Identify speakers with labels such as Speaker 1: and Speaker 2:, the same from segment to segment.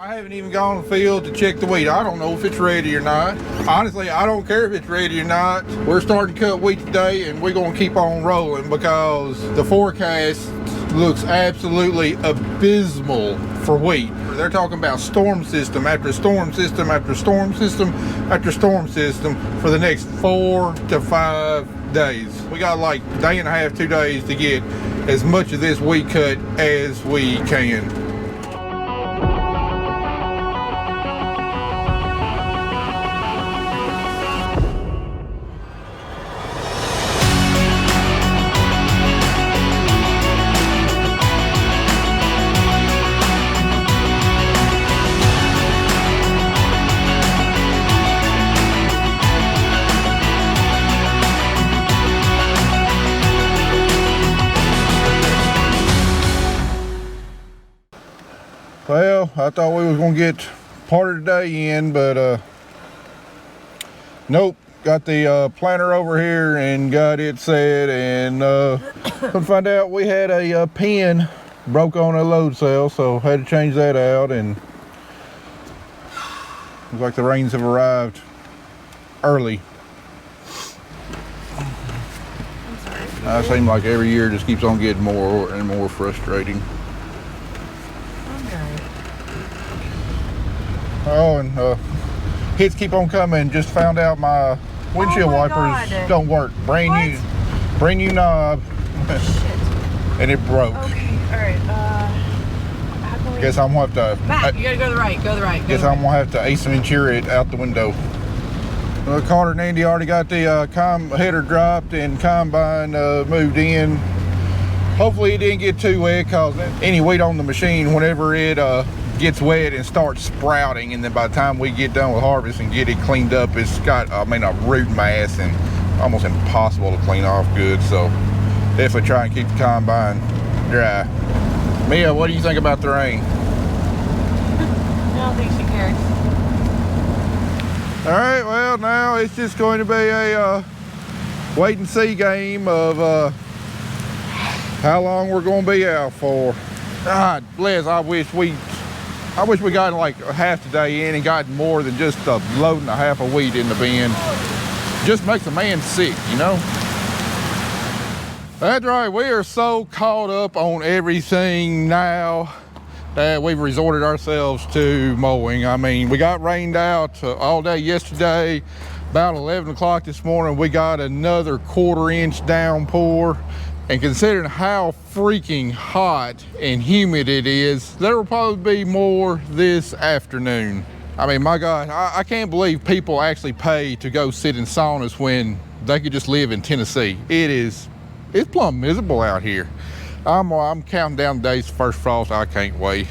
Speaker 1: I haven't even gone to the field to check the wheat. I don't know if it's ready or not. Honestly, I don't care if it's ready or not. We're starting to cut wheat today, and we're going to keep on rolling because the forecast looks absolutely abysmal for wheat. They're talking about storm system after storm system after storm system after storm system for the next 4 to 5 days. We got like a day and a half, 2 days to get as much of this wheat cut as we can. Well, I thought we was gonna get part of the day in, but nope. Got the planter over here and got it set, and come find out we had a pin broke on a load cell, so had to change that out. And looks like the rains have arrived early. I seem like every year just keeps on getting more and more frustrating. Oh, and hits keep on coming. Just found out my windshield wipers don't work. Brand new knob. Shit. And it broke.
Speaker 2: Okay, alright. How can we...
Speaker 1: Guess I'm gonna have to.
Speaker 2: Matt, you gotta go to the right. Go to the right.
Speaker 1: Guess I'm gonna have to ace and insure it out the window. Carter and Andy already got the header dropped and combine moved in. Hopefully it didn't get too wet, cause any weight on the machine, whenever it gets wet and starts sprouting, and then by the time we get done with harvest and get it cleaned up, it's got a root mass and almost impossible to clean off good. So definitely try and keep the combine dry. Mia, what do you think about the rain?
Speaker 2: I don't think she cares.
Speaker 1: All right, well, now it's just going to be a wait and see game of how long we're going to be out for. God bless, I wish we got like a half a day in and got more than just a load and a half of wheat in the bin. Just makes a man sick, you know? That's right, we are so caught up on everything now that we've resorted ourselves to mowing. I mean, we got rained out all day yesterday. About 11 o'clock this morning, we got another 1/4 inch downpour. And considering how freaking hot and humid it is, there will probably be more this afternoon. I mean, my God, I can't believe people actually pay to go sit in saunas when they could just live in Tennessee. It's plumb miserable out here. I'm counting down the days to first frost. I can't wait.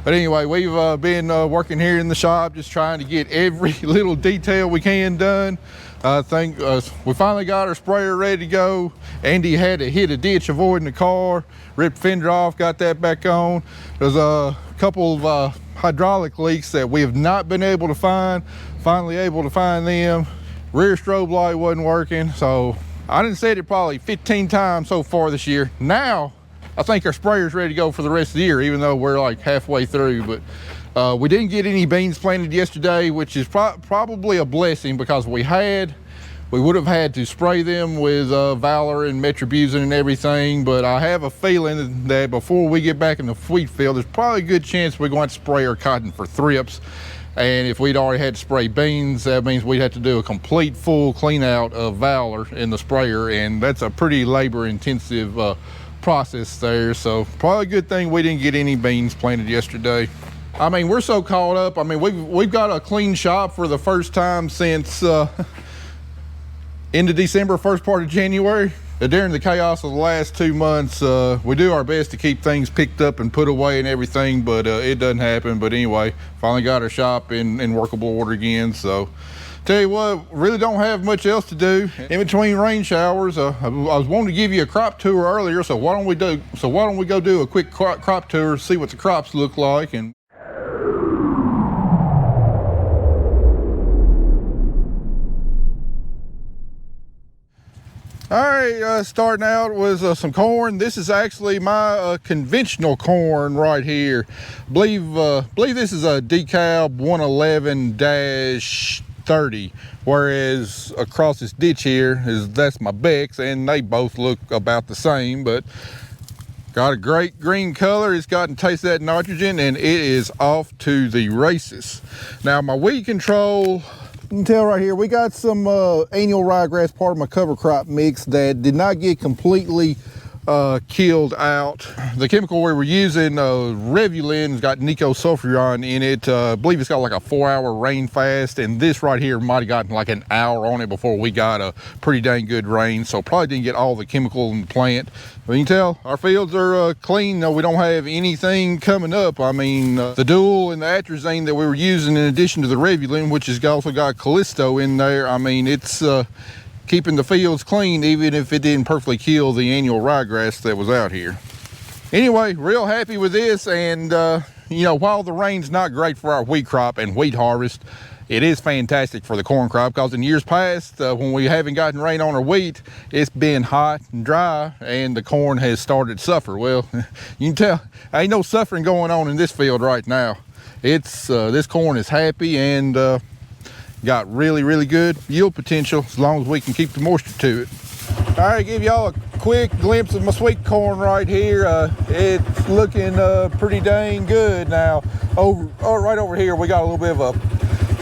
Speaker 1: But anyway, we've been working here in the shop, just trying to get every little detail we can done. I think we finally got our sprayer ready to go. Andy had to hit a ditch avoiding the car, ripped fender off, got that back on. There's a couple of hydraulic leaks that we have not been able to find. Finally able to find them. Rear strobe light wasn't working, so I done said it probably 15 times so far this year. Now, I think our sprayer's ready to go for the rest of the year, even though we're like halfway through. But we didn't get any beans planted yesterday, which is probably a blessing, because we would have had to spray them with Valor and Metribuzin and everything. But I have a feeling that before we get back in the wheat field, there's probably a good chance we're going to spray our cotton for thrips. And if we'd already had to spray beans, that means we'd have to do a complete full clean out of Valor in the sprayer, and that's a pretty labor intensive process there. So probably a good thing we didn't get any beans planted yesterday. I mean, we're so caught up. I mean, we've got a clean shop for the first time since end of December, first part of January. During the chaos of the last 2 months, we do our best to keep things picked up and put away and everything, but it doesn't happen. But anyway, finally got our shop in workable order again. So tell you what, really don't have much else to do in between rain showers. I was wanting to give you a crop tour earlier, so why don't we go do a quick crop tour, see what the crops look like. And All right, starting out with some corn. This is actually my conventional corn right here. Believe this is a DeKalb 111-30, whereas across this ditch here that's my Beck's, and they both look about the same, but got a great green color. It's gotten taste of that nitrogen, and it is off to the races. Now my weed control, you can tell right here, we got some annual ryegrass, part of my cover crop mix, that did not get completely killed out. The chemical we were using, Revulin's got nicosulfuron in it. I believe it's got like a 4-hour rain fast, and this right here might have gotten like an hour on it before we got a pretty dang good rain, so probably didn't get all the chemical in the plant. But you can tell our fields are clean. No, we don't have anything coming up. I mean, the dual and the atrazine that we were using in addition to the Revulin, which has also got Callisto in there, I mean, it's keeping the fields clean, even if it didn't perfectly kill the annual ryegrass that was out here. Anyway, real happy with this, and you know, while the rain's not great for our wheat crop and wheat harvest, it is fantastic for the corn crop, because in years past, when we haven't gotten rain on our wheat, it's been hot and dry, and the corn has started to suffer. Well, you can tell, ain't no suffering going on in this field right now. It's this corn is happy, and got really good yield potential as long as we can keep the moisture to it. All right, give y'all a quick glimpse of my sweet corn right here. It's looking pretty dang good now. Right over here, we got a little bit of a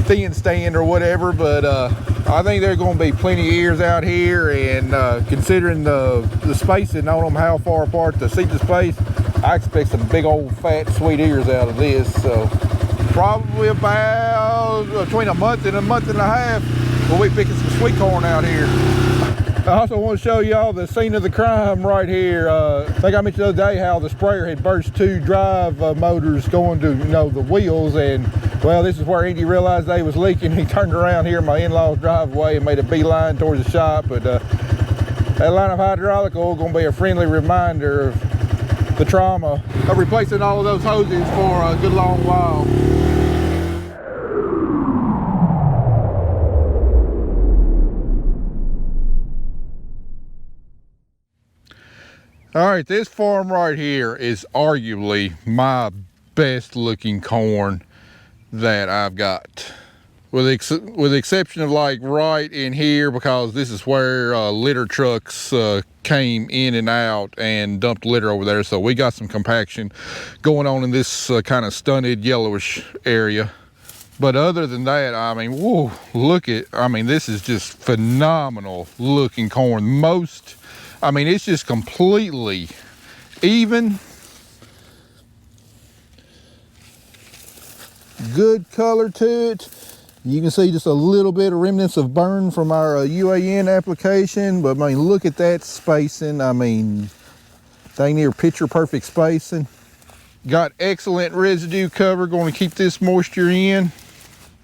Speaker 1: thin stand or whatever, but I think there's going to be plenty of ears out here, and considering the spacing on them, how far apart the seed space, I expect some big old fat sweet ears out of this. So probably about between a month and a half we'll be picking some sweet corn out here. I also want to show y'all the scene of the crime right here. I think I mentioned the other day how the sprayer had burst 2 drive motors going to, you know, the wheels, and well, this is where Andy realized they was leaking. He turned around here in my in-law's driveway and made a beeline towards the shop. But that line of hydraulic oil going to be a friendly reminder of the trauma of replacing all of those hoses for a good long while. All right, this farm right here is arguably my best looking corn that I've got, with the exception of like right in here, because this is where litter trucks came in and out and dumped litter over there. So we got some compaction going on in this kind of stunted yellowish area. But other than that, I mean, whoa, I mean, this is just phenomenal looking corn. I mean, it's just completely even. Good color to it. You can see just a little bit of remnants of burn from our UAN application, but I mean, look at that spacing. I mean, dang near picture perfect spacing. Got excellent residue cover, going to keep this moisture in.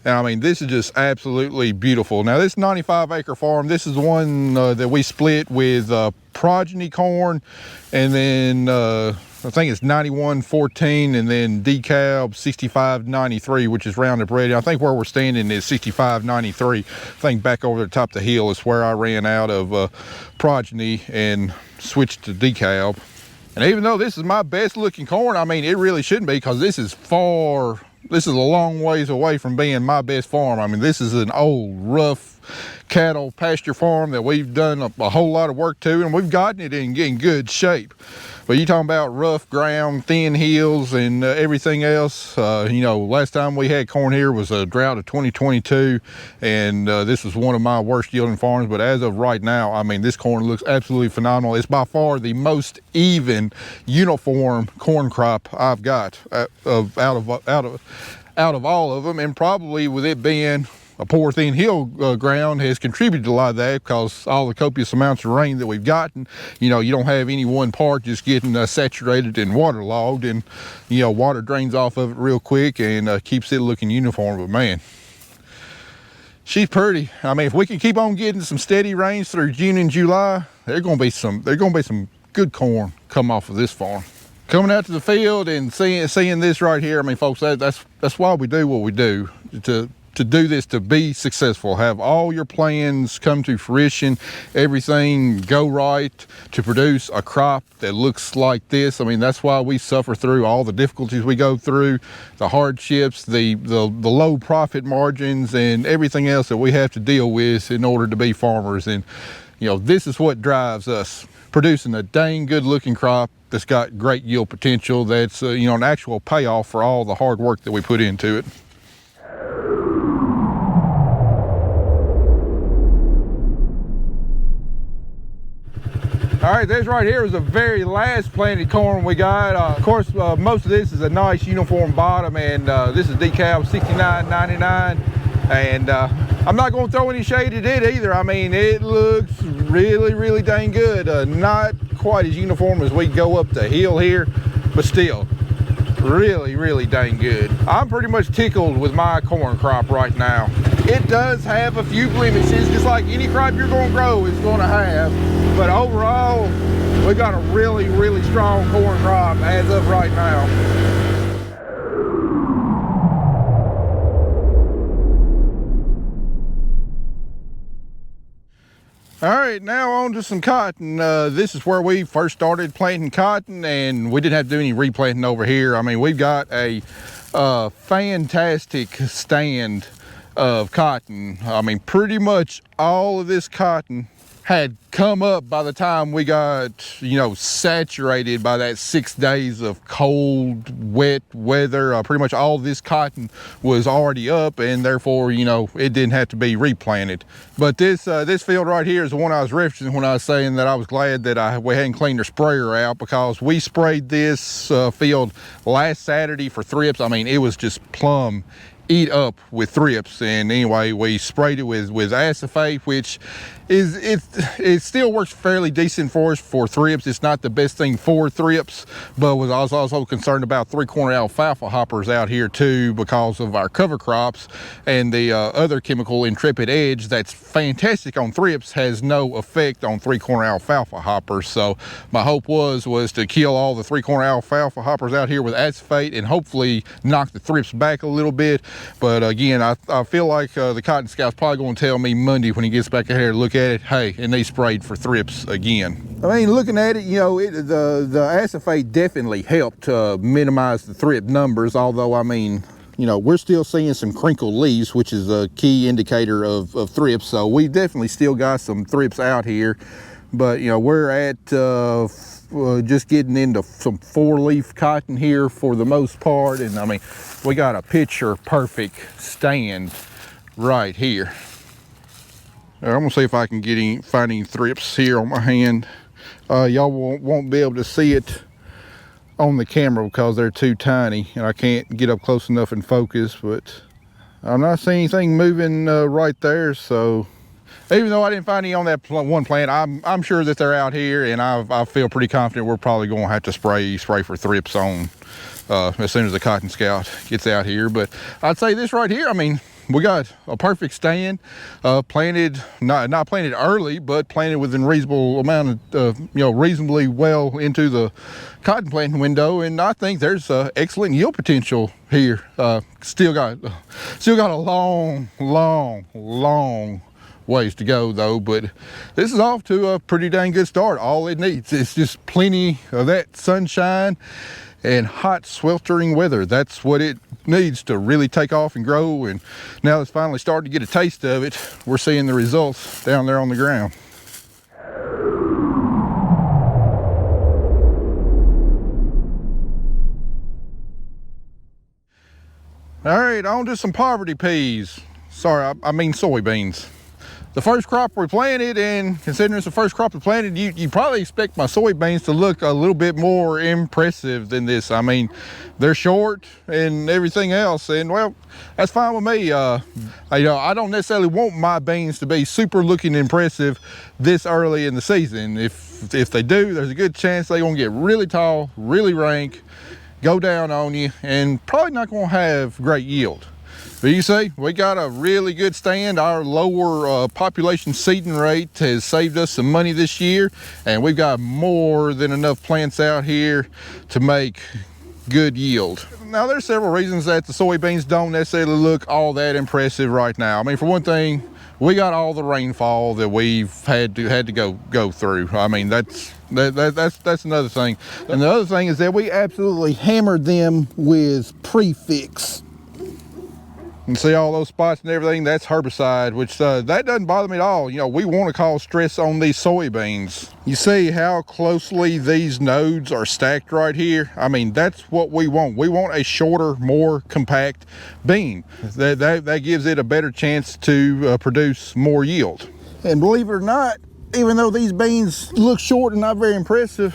Speaker 1: I mean, this is just absolutely beautiful. Now, this 95-acre farm, this is the one that we split with progeny corn, and then I think it's 9114, and then DeKalb 6593, which is Roundup Ready. I think where we're standing is 6593. I think back over the top of the hill is where I ran out of progeny and switched to DeKalb. And even though this is my best looking corn, I mean, it really shouldn't be, because this is a long ways away from being my best farm. I mean, this is an old, rough cattle pasture farm that we've done a whole lot of work to, and we've gotten it in good shape. But you talking about rough ground, thin hills, and everything else. You know, last time we had corn here was a drought of 2022, and this was one of my worst yielding farms. But as of right now, I mean, this corn looks absolutely phenomenal. It's by far the most even, uniform corn crop I've got out of all of them, and probably with it being a poor thin hill ground has contributed to a lot of that, because all the copious amounts of rain that we've gotten, you know, you don't have any one part just getting saturated and waterlogged, and you know, water drains off of it real quick and keeps it looking uniform. But man, she's pretty. I mean, if we can keep on getting some steady rains through June and July, there's gonna be some good corn come off of this farm. Coming out to the field and seeing this right here, I mean, folks, that's why we do what we do, to to do this, to be successful, have all your plans come to fruition, everything go right to produce a crop that looks like this. I mean, that's why we suffer through all the difficulties we go through, the hardships, the low profit margins, and everything else that we have to deal with in order to be farmers. And you know, this is what drives us, producing a dang good looking crop that's got great yield potential, that's you know, an actual payoff for all the hard work that we put into it. All right, this right here is the very last planted corn we got. Of course, most of this is a nice uniform bottom, and this is decal 69.99. And I'm not going to throw any shade at it either. I mean, it looks really, really dang good. Not quite as uniform as we go up the hill here, but still really, really dang good. I'm pretty much tickled with my corn crop right now. It does have a few blemishes, just like any crop you're going to grow is going to have. But overall, we got a really, really strong corn crop as of right now. All right, now on to some cotton. This is where we first started planting cotton, and we didn't have to do any replanting over here. I mean, we've got a fantastic stand of cotton. I mean, pretty much all of this cotton had come up by the time we got, you know, saturated by that 6 days of cold, wet weather. Pretty much all this cotton was already up, and therefore, you know, it didn't have to be replanted. But this field right here is the one I was referencing when I was saying that I was glad that we hadn't cleaned our sprayer out, because we sprayed this field last Saturday for thrips. I mean, it was just plumb eat up with thrips. And anyway, we sprayed it with acephate, which it still works fairly decent for us for thrips. It's not the best thing for thrips, but I was also concerned about three-corner alfalfa hoppers out here too, because of our cover crops, and the other chemical, Intrepid Edge, that's fantastic on thrips, has no effect on three-corner alfalfa hoppers. So my hope was to kill all the three-corner alfalfa hoppers out here with acephate and hopefully knock the thrips back a little bit. But again, I feel like the Cotton Scout's probably going to tell me Monday when he gets back out here to look at it, hey, and they sprayed for thrips again. I mean, looking at it, you know, the acephate definitely helped minimize the thrip numbers, although, I mean, you know, we're still seeing some crinkled leaves, which is a key indicator of thrips. So we definitely still got some thrips out here, but, you know, we're at just getting into some 4-leaf cotton here for the most part. And I mean, we got a picture perfect stand right here. I'm gonna see if I can find any thrips here on my hand. Y'all won't be able to see it on the camera because they're too tiny and I can't get up close enough and focus, but I'm not seeing anything moving right there. So even though I didn't find any on that one plant, I'm sure that they're out here, and I feel pretty confident we're probably going to have to spray for thrips on as soon as the Cotton Scout gets out here. But I'd say this right here, I mean, we got a perfect stand, planted, not planted early, but planted within reasonable amount of, you know, reasonably well into the cotton planting window. And I think there's excellent yield potential here. Still got a long ways to go though, but this is off to a pretty dang good start. All it needs is just plenty of that sunshine and hot sweltering weather. That's what it needs to really take off and grow. And now it's finally starting to get a taste of it, we're seeing the results down there on the ground. All right, on to some poverty peas. Sorry, I mean soybeans. The first crop we planted, and considering it's the first crop we planted, you probably expect my soybeans to look a little bit more impressive than this. I mean, they're short and everything else, and well, that's fine with me. You know, I don't necessarily want my beans to be super looking impressive this early in the season. If they do, there's a good chance they're gonna get really tall, really rank, go down on you, and probably not gonna have great yield. But you see, we got a really good stand. Our lower population seeding rate has saved us some money this year, and we've got more than enough plants out here to make good yield. Now there's several reasons that the soybeans don't necessarily look all that impressive right now. I mean, for one thing, we got all the rainfall that we've had to go through. I mean, that's another thing. And the other thing is that we absolutely hammered them with prefix. You see all those spots and everything, that's herbicide, which that doesn't bother me at all. You know, we want to cause stress on these soybeans. You see how closely these nodes are stacked right here? I mean, that's what we want. We want a shorter, more compact bean. That gives it a better chance to produce more yield. And believe it or not, even though these beans look short and not very impressive,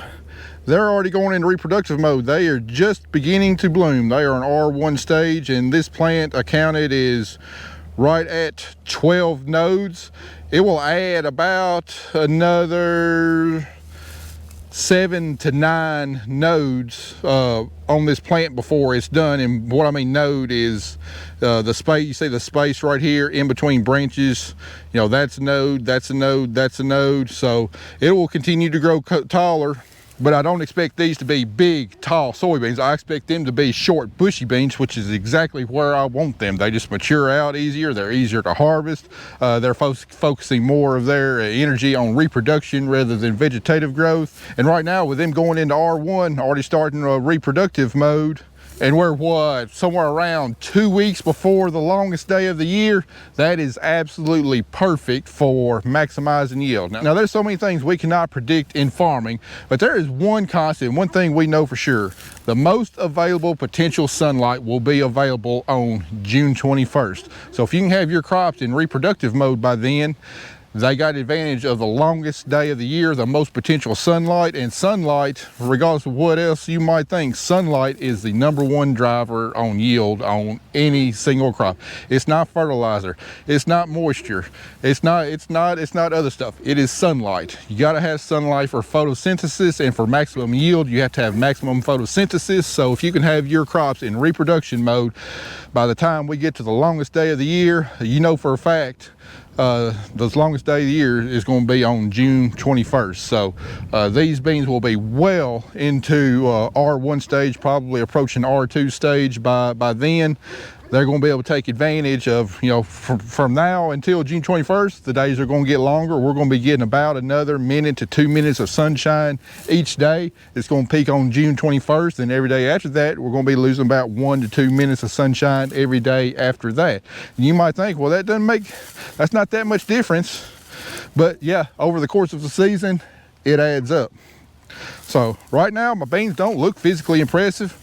Speaker 1: they're already going into reproductive mode. They are just beginning to bloom. They are an R1 stage, and this plant I counted is right at 12 nodes. It will add about another 7 to 9 nodes on this plant before it's done. And what I mean node is the space. You see the space right here in between branches. You know, that's a node, that's a node, that's a node. So it will continue to grow taller. But I don't expect these to be big, tall soybeans. I expect them to be short, bushy beans, which is exactly where I want them. They just mature out easier. They're easier to harvest. They're focusing more of their energy on reproduction rather than vegetative growth. And right now, with them going into R1, already starting a reproductive mode, and we're somewhere around 2 weeks before the longest day of the year. That is absolutely perfect for maximizing yield. Now there's so many things we cannot predict in farming, but there is one constant, one thing we know for sure. The most available potential sunlight will be available on June 21st. So if you can have your crops in reproductive mode by then, they got advantage of the longest day of the year, the most potential sunlight. And sunlight, regardless of what else you might think, sunlight is the #1 driver on yield on any single crop. It's not fertilizer, it's not moisture, it's not other stuff. It is sunlight. You got to have sunlight for photosynthesis, and for maximum yield you have to have maximum photosynthesis. So if you can have your crops in reproduction mode by the time we get to the longest day of the year, you know for a fact the longest day of the year is going to be on June 21st. So these beans will be well into R1 stage, probably approaching R2 stage by then. They're going to be able to take advantage of, you know, from now until June 21st, the days are going to get longer. We're going to be getting about another minute to 2 minutes of sunshine each day. It's going to peak on June 21st, and every day after that, we're going to be losing about 1 to 2 minutes of sunshine every day after that. And you might think, well, that's not that much difference. But yeah, over the course of the season, it adds up. So right now, my beans don't look physically impressive.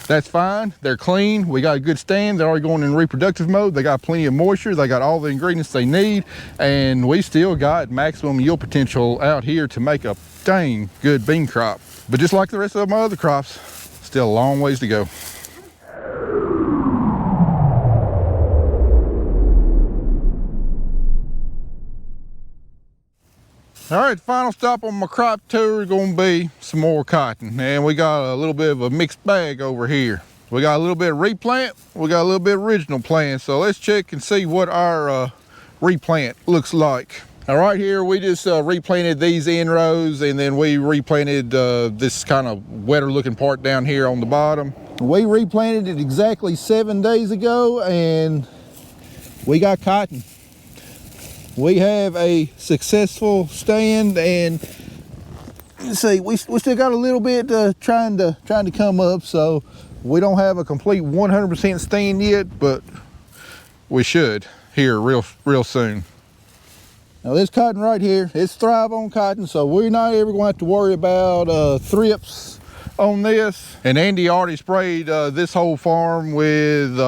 Speaker 1: That's fine. They're clean. We got a good stand. They're already going in reproductive mode. They got plenty of moisture. They got all the ingredients they need. And we still got maximum yield potential out here to make a dang good bean crop. But just like the rest of my other crops, still a long ways to go. All right, final stop on my crop tour is going to be some more cotton. And we got a little bit of a mixed bag over here. We got a little bit of replant, we got a little bit of original plant. So let's check and see what our replant looks like. All right, here we just replanted these end rows, and then we replanted this kind of wetter looking part down here on the bottom. We replanted it exactly 7 days ago, and we got cotton. We have a successful stand, and you see, we still got a little bit trying to come up, so we don't have a complete 100% stand yet, but we should here real soon. Now this cotton right here, it's Thrive on cotton, so we're not ever going to have to worry about thrips on this. And Andy already sprayed this whole farm with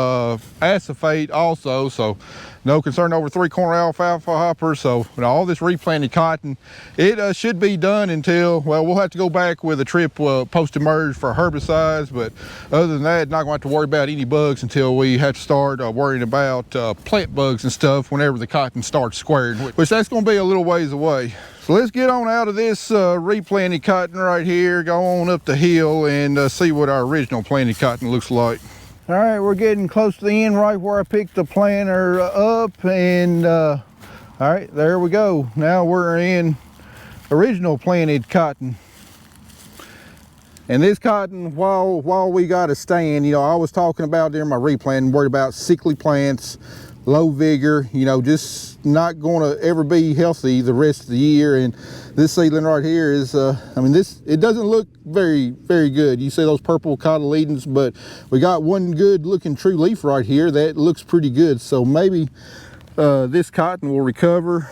Speaker 1: acephate also, so no concern over 3-corner alfalfa hopper. So all this replanted cotton, it should be done until, well, we'll have to go back with a trip post-emerge for herbicides, but other than that, not going to have to worry about any bugs until we have to start worrying about plant bugs and stuff whenever the cotton starts squaring, which that's going to be a little ways away. So let's get on out of this replanted cotton right here, go on up the hill and see what our original planted cotton looks like. All right, we're getting close to the end right where I picked the planter up, and all right, there we go. Now we're in original planted cotton. And this cotton, while we got a stand, you know, I was talking about during my replanting, worried about sickly plants, low vigor, you know, just not going to ever be healthy the rest of the year. And this seedling right here is, I mean, it doesn't look very good. You see those purple cotyledons, but we got one good looking true leaf right here that looks pretty good. So maybe this cotton will recover.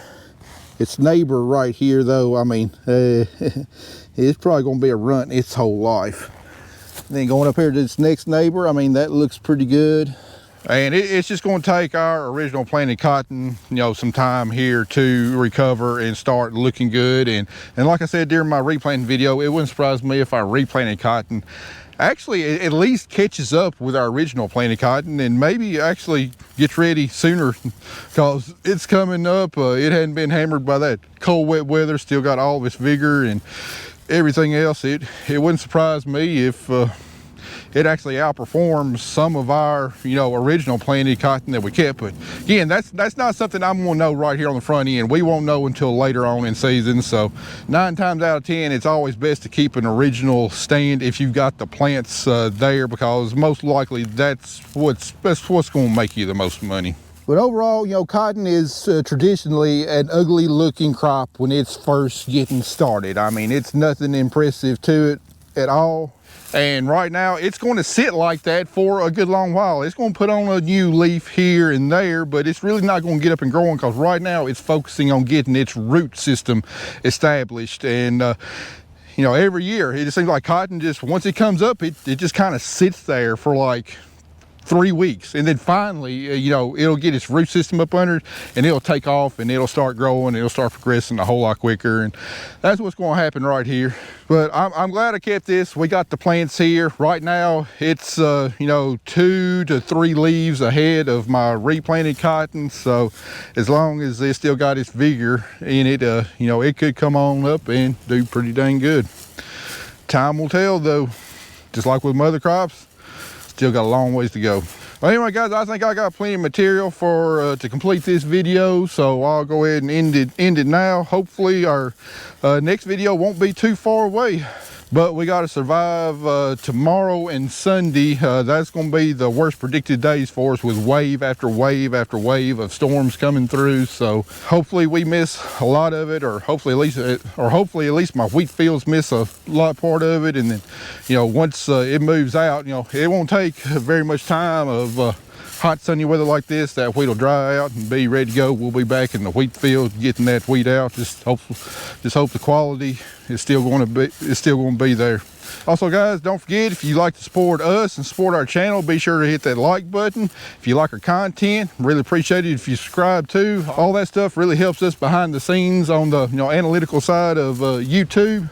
Speaker 1: Its neighbor right here, though, I mean, it's probably going to be a runt its whole life. And then going up here to this next neighbor, I mean, that looks pretty good. And it's just going to take our original planted cotton, you know, some time here to recover and start looking good. And like I said during my replanting video, it wouldn't surprise me if our replanted cotton actually at least catches up with our original planted cotton, and maybe actually gets ready sooner, because it's coming up. It hadn't been hammered by that cold, wet weather, still got all of its vigor and everything else. It wouldn't surprise me if it actually outperforms some of our, you know, original planted cotton that we kept. But again, that's not something I'm going to know right here on the front end. We won't know until later on in season. So 9 times out of 10, it's always best to keep an original stand if you've got the plants there, because most likely that's what's going to make you the most money. But overall, you know, cotton is traditionally an ugly looking crop when it's first getting started. I mean, it's nothing impressive to it at all. And right now it's going to sit like that for a good long while. It's going to put on a new leaf here and there, but it's really not going to get up and growing, because right now it's focusing on getting its root system established. And you know, every year it just seems like cotton, just once it comes up, it just kind of sits there for like 3 weeks, and then finally, you know, it'll get its root system up under it, and it'll take off, and it'll start growing, and it'll start progressing a whole lot quicker. And that's what's going to happen right here. But I'm glad I kept this. We got the plants here right now. It's you know, 2 to 3 leaves ahead of my replanted cotton. So as long as it still got its vigor in it, you know, it could come on up and do pretty dang good. Time will tell, though. Just like with other crops, still got a long ways to go. Well, anyway, guys, I think I got plenty of material for to complete this video, so I'll go ahead and end it now. Hopefully our next video won't be too far away, but we got to survive tomorrow and Sunday. That's going to be the worst predicted days for us, with wave after wave after wave of storms coming through. So hopefully we miss a lot of it, or hopefully at least my wheat fields miss a lot part of it. And then, you know, once it moves out, you know, it won't take very much time of hot sunny weather like this. That wheat will dry out and be ready to go. We'll be back in the wheat field getting that wheat out. Just hope the quality is still going to be there. Also, guys, don't forget, if you like to support us and support our channel, be sure to hit that like button. If you like our content, really appreciate it if you subscribe too. All that stuff really helps us behind the scenes on the, you know, analytical side of YouTube.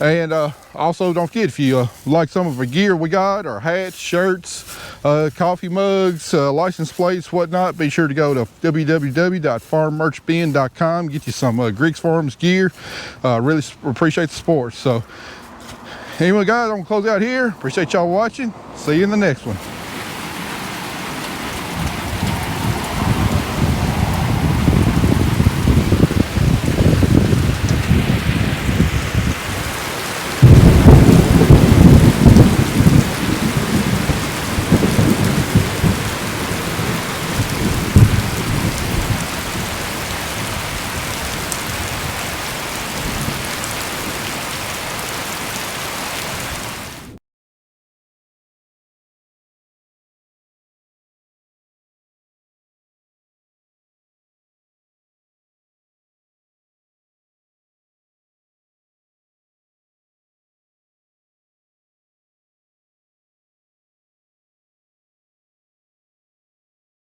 Speaker 1: And also, don't forget, if you like some of the gear we got, our hats, shirts, coffee mugs, license plates, whatnot, be sure to go to www.farmmerchbin.com. Get you some Griggs Farms gear. Really appreciate the support. So anyway, guys, I'm gonna close out here. Appreciate y'all watching. See you in the next one.